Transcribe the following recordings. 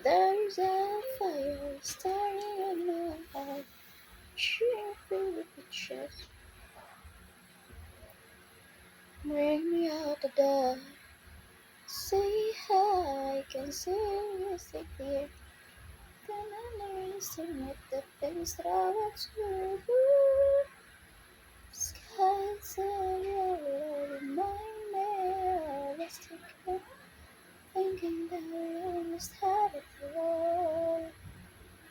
There's a fire starting in my heart, shooting through the pictures. Bring me out the door. Say hi, I can see you sit here. Then I underestimate the things that I want to do. Skies are yellow, remind me of us together. Thinking that we almost had it all.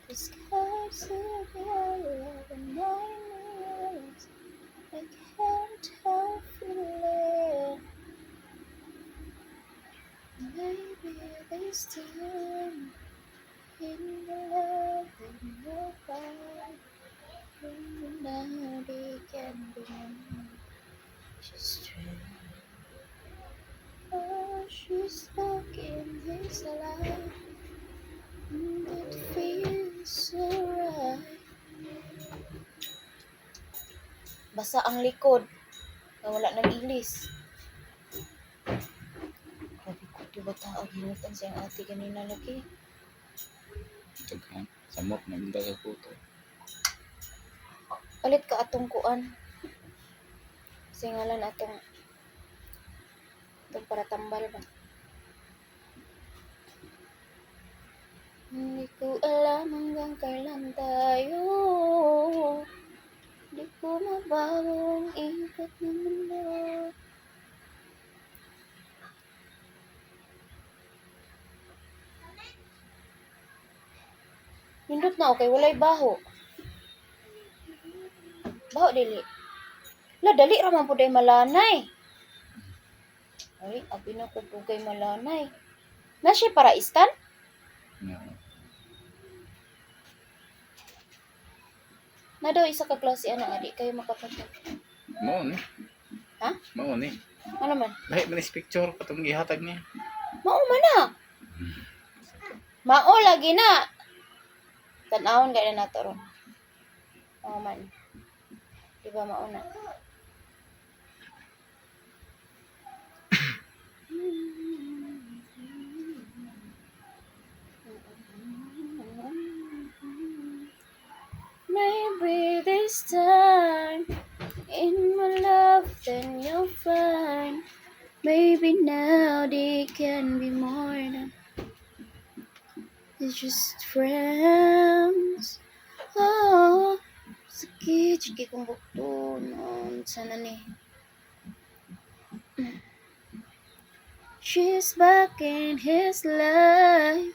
The skies are yellow, remind me of us. I can't help feeling. Maybe this time in the love that you'll find. Nobody can be mine. She's true. Oh, she's stuck in his life. That feels so right. Basa ang likod. Na wala nag-ilis. Grabe ko, diba taag hinutan siyang ate kanina lagi. Tughan. Samot na minta ka kuto. Palit ka atong kuan. Singalan atong para tambal ba? Hindi ko alam hanggang kailan tayo. Di ko mabago ang ikot ng mundo. Nindot na okay, walay baho. Baho dili. La dali ra man pud ay malanay. Ay, abi na ko pugay malanay. Na siya para istan? Yeah. Na daw isa ka klase ana adi kayo makapatay. Mao ni. Ha? Mao ni. Ano man? Lahi man is picture katong gihatag niya. Mao man na. Mao lagi na. Tan-awon gaya na nato ron. Mao man. Di ba mao na? Maybe this time in my love then you'll find. Maybe now they can be more than it's just friends. Oh, sakit sige kong bukto noon sana ni. She's back in his life.